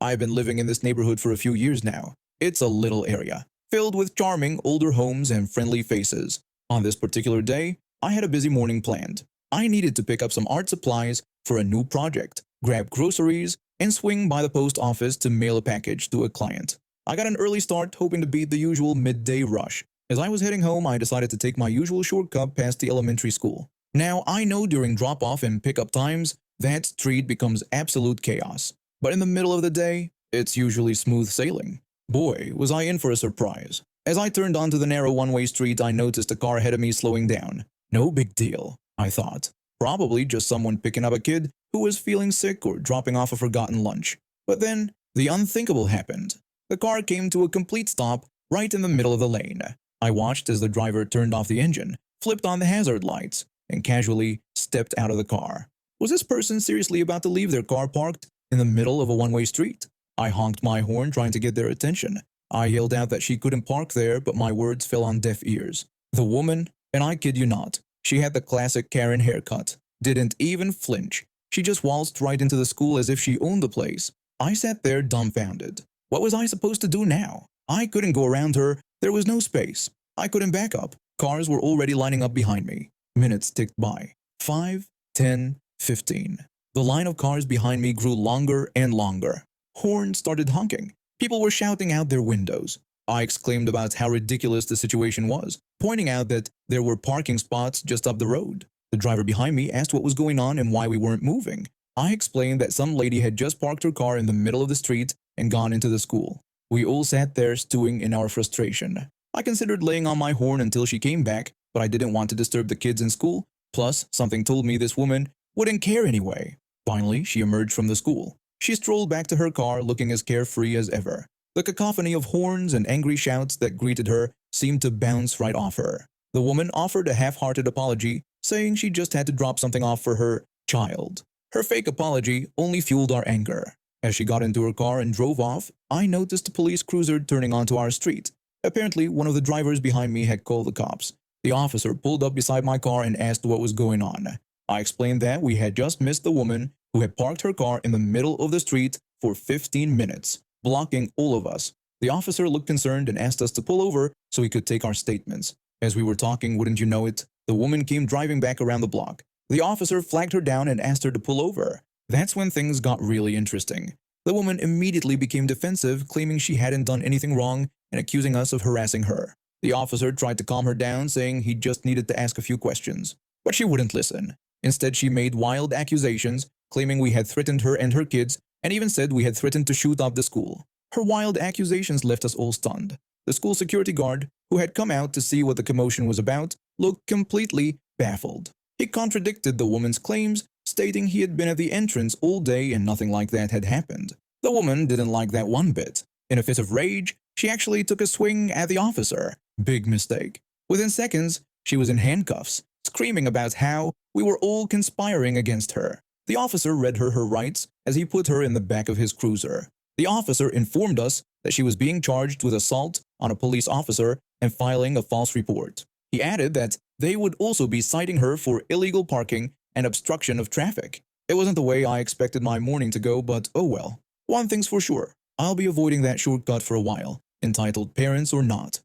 I've been living in this neighborhood for a few years now. It's a little area, filled with charming older homes and friendly faces. On this particular day, I had a busy morning planned. I needed to pick up some art supplies for a new project, grab groceries, and swing by the post office to mail a package to a client. I got an early start, hoping to beat the usual midday rush. As I was heading home, I decided to take my usual shortcut past the elementary school. Now, I know during drop-off and pickup times, that street becomes absolute chaos. But in the middle of the day, it's usually smooth sailing. Boy, was I in for a surprise. As I turned onto the narrow one-way street, I noticed a car ahead of me slowing down. No big deal, I thought. Probably just someone picking up a kid who was feeling sick or dropping off a forgotten lunch. But then, the unthinkable happened. The car came to a complete stop right in the middle of the lane. I watched as the driver turned off the engine, flipped on the hazard lights, and casually stepped out of the car. Was this person seriously about to leave their car parked in the middle of a one-way street? I honked my horn trying to get their attention. I yelled out that she couldn't park there, but my words fell on deaf ears. The woman, and I kid you not, she had the classic Karen haircut, didn't even flinch. She just waltzed right into the school as if she owned the place. I sat there dumbfounded. What was I supposed to do now? I couldn't go around her. There was no space. I couldn't back up. Cars were already lining up behind me. Minutes ticked by. 5, 10, 15. The line of cars behind me grew longer and longer. Horns started honking. People were shouting out their windows. I exclaimed about how ridiculous the situation was, pointing out that there were parking spots just up the road. The driver behind me asked what was going on and why we weren't moving. I explained that some lady had just parked her car in the middle of the street and gone into the school. We all sat there stewing in our frustration. I considered laying on my horn until she came back, but I didn't want to disturb the kids in school. Plus, something told me this woman wouldn't care anyway. Finally, she emerged from the school. She strolled back to her car looking as carefree as ever. The cacophony of horns and angry shouts that greeted her seemed to bounce right off her. The woman offered a half-hearted apology, saying she just had to drop something off for her child. Her fake apology only fueled our anger. As she got into her car and drove off, I noticed a police cruiser turning onto our street. Apparently, one of the drivers behind me had called the cops. The officer pulled up beside my car and asked what was going on. I explained that we had just missed the woman who had parked her car in the middle of the street for 15 minutes, blocking all of us. The officer looked concerned and asked us to pull over so he could take our statements. As we were talking, wouldn't you know it, the woman came driving back around the block. The officer flagged her down and asked her to pull over. That's when things got really interesting. The woman immediately became defensive, claiming she hadn't done anything wrong and accusing us of harassing her. The officer tried to calm her down, saying he just needed to ask a few questions. But she wouldn't listen. Instead, she made wild accusations, claiming we had threatened her and her kids, and even said we had threatened to shoot up the school. Her wild accusations left us all stunned. The school security guard, who had come out to see what the commotion was about, looked completely baffled. He contradicted the woman's claims, stating he had been at the entrance all day and nothing like that had happened. The woman didn't like that one bit. In a fit of rage, she actually took a swing at the officer. Big mistake. Within seconds, she was in handcuffs, screaming about how we were all conspiring against her. The officer read her rights as he put her in the back of his cruiser. The officer informed us that she was being charged with assault on a police officer and filing a false report. He added that they would also be citing her for illegal parking and obstruction of traffic. It wasn't the way I expected my morning to go, but oh well. One thing's for sure, I'll be avoiding that shortcut for a while, entitled Parents or Not.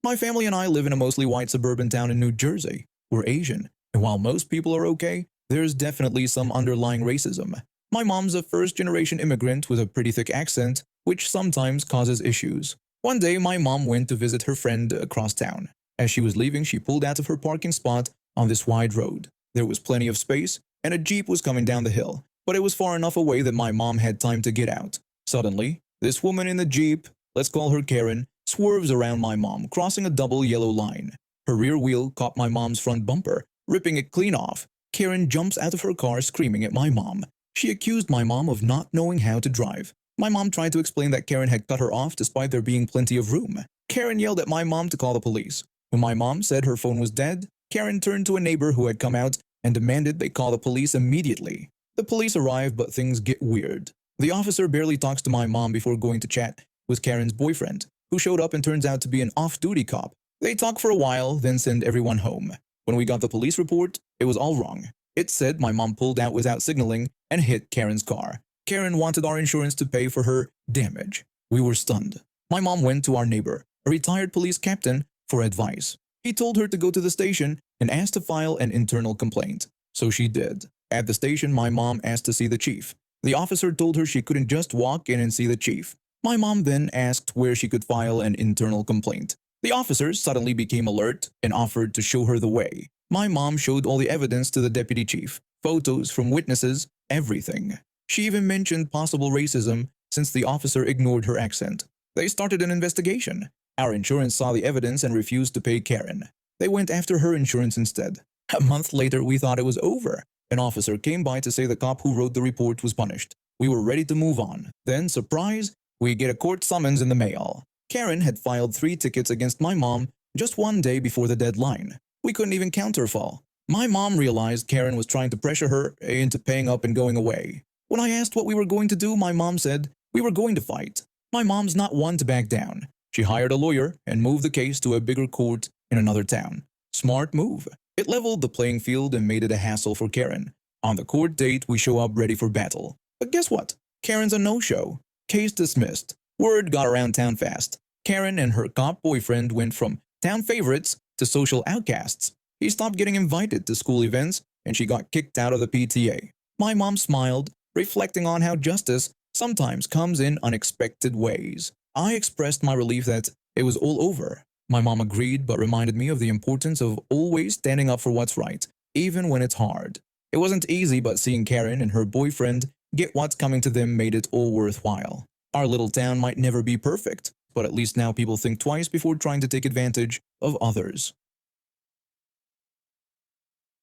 My family and I live in a mostly white suburban town in New Jersey. We're Asian, and while most people are okay, there's definitely some underlying racism. My mom's a first-generation immigrant with a pretty thick accent, which sometimes causes issues. One day, my mom went to visit her friend across town. As she was leaving, she pulled out of her parking spot on this wide road. There was plenty of space, and a Jeep was coming down the hill, but it was far enough away that my mom had time to get out. Suddenly, this woman in the Jeep, let's call her Karen, swerves around my mom, crossing a double yellow line. Her rear wheel caught my mom's front bumper, ripping it clean off. Karen jumps out of her car screaming at my mom. She accused my mom of not knowing how to drive. My mom tried to explain that Karen had cut her off despite there being plenty of room. Karen yelled at my mom to call the police. When my mom said her phone was dead, Karen turned to a neighbor who had come out and demanded they call the police immediately. The police arrived, but things get weird. The officer barely talks to my mom before going to chat with Karen's boyfriend, who showed up and turns out to be an off-duty cop. They talk for a while, then send everyone home. When we got the police report, it was all wrong. It said my mom pulled out without signaling and hit Karen's car. Karen wanted our insurance to pay for her damage. We were stunned. My mom went to our neighbor, a retired police captain, for advice. He told her to go to the station and ask to file an internal complaint. So she did. At the station, my mom asked to see the chief. The officer told her she couldn't just walk in and see the chief. My mom then asked where she could file an internal complaint. The officer suddenly became alert and offered to show her the way. My mom showed all the evidence to the deputy chief, photos from witnesses, everything. She even mentioned possible racism since the officer ignored her accent. They started an investigation. Our insurance saw the evidence and refused to pay Karen. They went after her insurance instead. A month later, we thought it was over. An officer came by to say the cop who wrote the report was punished. We were ready to move on. Then, surprise, we get a court summons in the mail. Karen had filed 3 tickets against my mom just one day before the deadline. We couldn't even counterfall. My mom realized Karen was trying to pressure her into paying up and going away. When I asked what we were going to do, my mom said we were going to fight. My mom's not one to back down. She hired a lawyer and moved the case to a bigger court in another town. Smart move. It leveled the playing field and made it a hassle for Karen. On the court date, we show up ready for battle. But guess what? Karen's a no-show. Case dismissed. Word got around town fast. Karen and her cop boyfriend went from town favorites to social outcasts. He stopped getting invited to school events and she got kicked out of the PTA. My mom smiled, reflecting on how justice sometimes comes in unexpected ways. I expressed my relief that it was all over. My mom agreed but reminded me of the importance of always standing up for what's right, even when it's hard. It wasn't easy, but seeing Karen and her boyfriend get what's coming to them made it all worthwhile. Our little town might never be perfect, but at least now people think twice before trying to take advantage of others.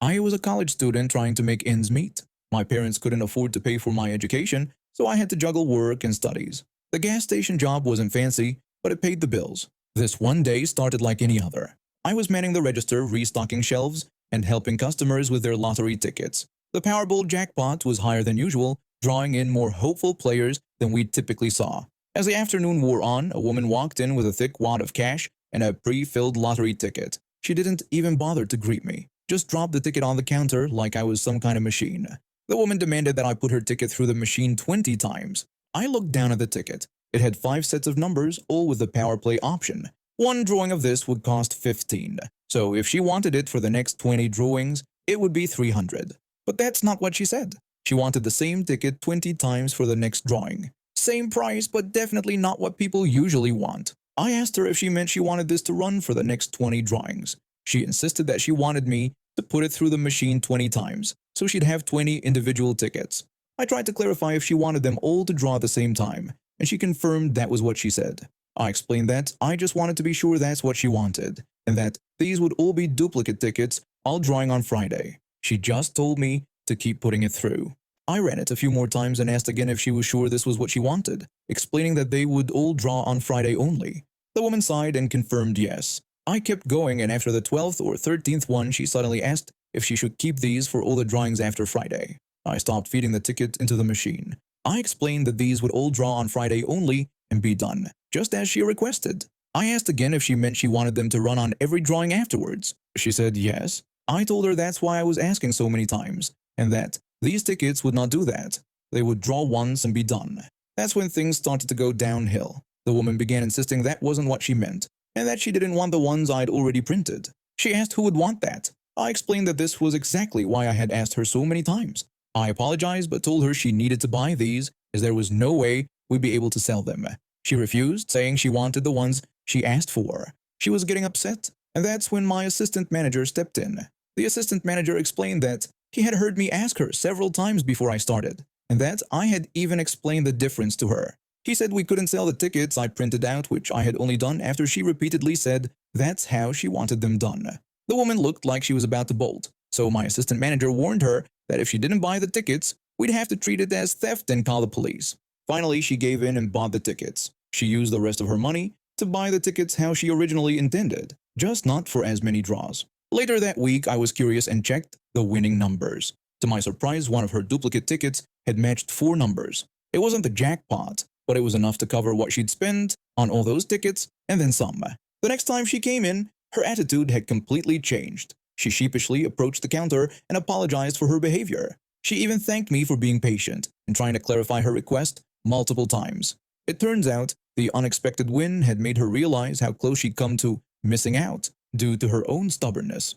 I was a college student trying to make ends meet. My parents couldn't afford to pay for my education, so I had to juggle work and studies. The gas station job wasn't fancy, but it paid the bills. This one day started like any other. I was manning the register, restocking shelves, and helping customers with their lottery tickets. The Powerball jackpot was higher than usual, drawing in more hopeful players than we typically saw. As the afternoon wore on, a woman walked in with a thick wad of cash and a pre-filled lottery ticket. She didn't even bother to greet me, just dropped the ticket on the counter like I was some kind of machine. The woman demanded that I put her ticket through the machine 20 times. I looked down at the ticket. It had 5 sets of numbers, all with the power play option. One drawing of this would cost 15. So if she wanted it for the next 20 drawings, it would be 300. But that's not what she said. She wanted the same ticket 20 times for the next drawing. Same price, but definitely not what people usually want. I asked her if she meant she wanted this to run for the next 20 drawings. She insisted that she wanted me to put it through the machine 20 times, so she'd have 20 individual tickets. I tried to clarify if she wanted them all to draw at the same time, and she confirmed that was what she said. I explained that I just wanted to be sure that's what she wanted, and that these would all be duplicate tickets, all drawing on Friday. She just told me to keep putting it through. I ran it a few more times and asked again if she was sure this was what she wanted, explaining that they would all draw on Friday only. The woman sighed and confirmed yes. I kept going, and after the 12th or 13th one, she suddenly asked if she should keep these for all the drawings after Friday. I stopped feeding the ticket into the machine. I explained that these would all draw on Friday only and be done, just as she requested. I asked again if she meant she wanted them to run on every drawing afterwards. She said yes. I told her that's why I was asking so many times, and that these tickets would not do that. They would draw once and be done. That's when things started to go downhill. The woman began insisting that wasn't what she meant, and that she didn't want the ones I'd already printed. She asked who would want that. I explained that this was exactly why I had asked her so many times. I apologized but told her she needed to buy these as there was no way we'd be able to sell them. She refused, saying she wanted the ones she asked for. She was getting upset, and that's when my assistant manager stepped in. The assistant manager explained that he had heard me ask her several times before I started, and that I had even explained the difference to her. He said we couldn't sell the tickets I printed out, which I had only done after she repeatedly said that's how she wanted them done. The woman looked like she was about to bolt, so my assistant manager warned her that if she didn't buy the tickets, we'd have to treat it as theft and call the police. Finally, she gave in and bought the tickets. She used the rest of her money to buy the tickets how she originally intended, just not for as many draws. Later that week, I was curious and checked the winning numbers. To my surprise, one of her duplicate tickets had matched 4 numbers. It wasn't the jackpot, but it was enough to cover what she'd spent on all those tickets and then some. The next time she came in, her attitude had completely changed. She sheepishly approached the counter and apologized for her behavior. She even thanked me for being patient and trying to clarify her request multiple times. It turns out the unexpected win had made her realize how close she'd come to missing out due to her own stubbornness.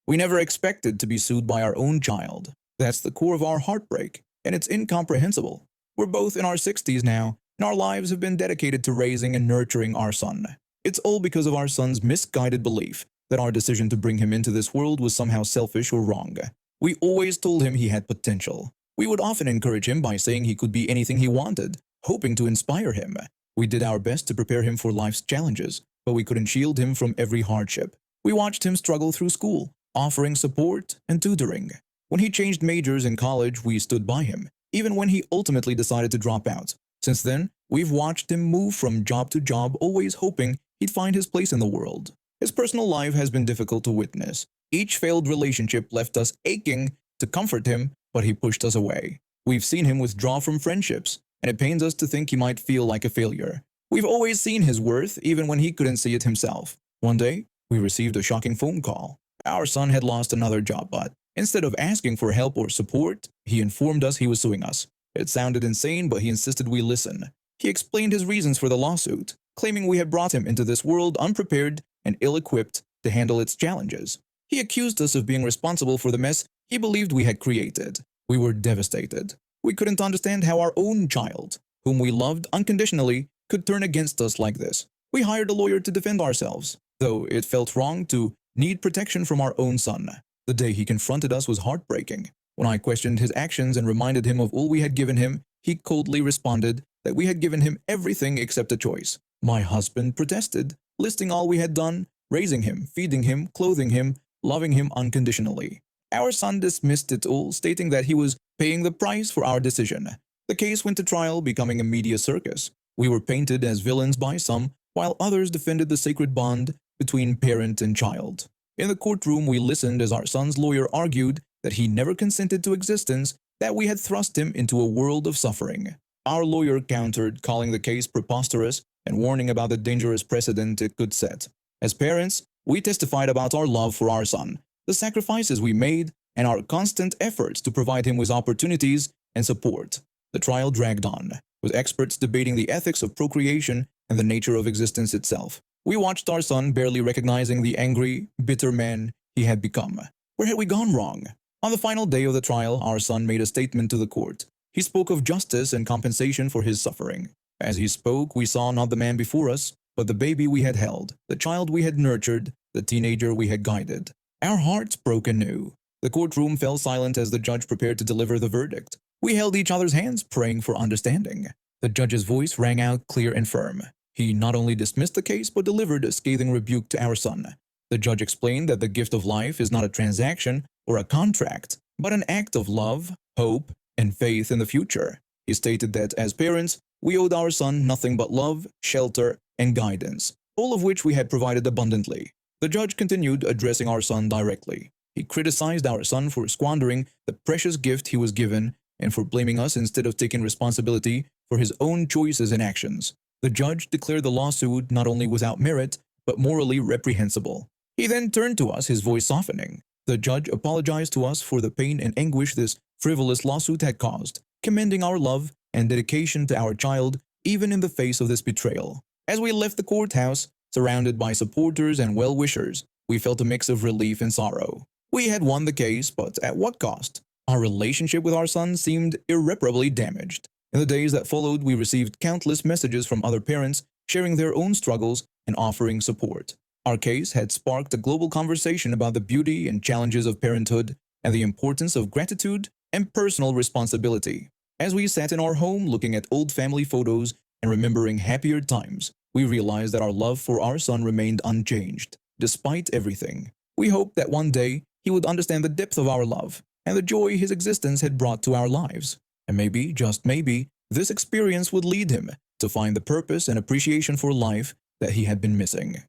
We never expected to be sued by our own child. That's the core of our heartbreak, and it's incomprehensible. We're both in our 60s now, and our lives have been dedicated to raising and nurturing our son. It's all because of our son's misguided belief that our decision to bring him into this world was somehow selfish or wrong. We always told him he had potential. We would often encourage him by saying he could be anything he wanted, hoping to inspire him. We did our best to prepare him for life's challenges, but we couldn't shield him from every hardship. We watched him struggle through school, offering support and tutoring. When he changed majors in college, we stood by him, even when he ultimately decided to drop out. Since then, we've watched him move from job to job, always hoping he'd find his place in the world. His personal life has been difficult to witness. Each failed relationship left us aching to comfort him, but he pushed us away. We've seen him withdraw from friendships, and it pains us to think he might feel like a failure. We've always seen his worth, even when he couldn't see it himself. One day, we received a shocking phone call. Our son had lost another job, but instead of asking for help or support, he informed us he was suing us. It sounded insane, but he insisted we listen. He explained his reasons for the lawsuit, claiming we had brought him into this world unprepared and ill-equipped to handle its challenges. He accused us of being responsible for the mess he believed we had created. We were devastated. We couldn't understand how our own child, whom we loved unconditionally, could turn against us like this. We hired a lawyer to defend ourselves, though it felt wrong to need protection from our own son. The day he confronted us was heartbreaking. When I questioned his actions and reminded him of all we had given him, he coldly responded that we had given him everything except a choice. My husband protested, listing all we had done, raising him, feeding him, clothing him, loving him unconditionally. Our son dismissed it all, stating that he was paying the price for our decision. The case went to trial, becoming a media circus. We were painted as villains by some, while others defended the sacred bond between parent and child. In the courtroom, we listened as our son's lawyer argued that he never consented to existence, that we had thrust him into a world of suffering. Our lawyer countered, calling the case preposterous and warning about the dangerous precedent it could set. As parents, we testified about our love for our son, the sacrifices we made, and our constant efforts to provide him with opportunities and support. The trial dragged on, with experts debating the ethics of procreation and the nature of existence itself. We watched our son barely recognizing the angry, bitter man he had become. Where had we gone wrong? On the final day of the trial, our son made a statement to the court. He spoke of justice and compensation for his suffering. As he spoke, we saw not the man before us, but the baby we had held, the child we had nurtured, the teenager we had guided. Our hearts broke anew. The courtroom fell silent as the judge prepared to deliver the verdict. We held each other's hands, praying for understanding. The judge's voice rang out clear and firm. He not only dismissed the case, but delivered a scathing rebuke to our son. The judge explained that the gift of life is not a transaction or a contract, but an act of love, hope, and faith in the future. He stated that as parents, we owed our son nothing but love, shelter, and guidance, all of which we had provided abundantly. The judge continued addressing our son directly. He criticized our son for squandering the precious gift he was given and for blaming us instead of taking responsibility for his own choices and actions. The judge declared the lawsuit not only without merit, but morally reprehensible. He then turned to us, his voice softening. The judge apologized to us for the pain and anguish this frivolous lawsuit had caused, commending our love and dedication to our child even in the face of this betrayal. As we left the courthouse, surrounded by supporters and well-wishers, we felt a mix of relief and sorrow. We had won the case, but at what cost? Our relationship with our son seemed irreparably damaged. In the days that followed, we received countless messages from other parents sharing their own struggles and offering support. Our case had sparked a global conversation about the beauty and challenges of parenthood and the importance of gratitude and personal responsibility. As we sat in our home looking at old family photos and remembering happier times, we realized that our love for our son remained unchanged, despite everything. We hoped that one day he would understand the depth of our love and the joy his existence had brought to our lives. And maybe, just maybe, this experience would lead him to find the purpose and appreciation for life that he had been missing.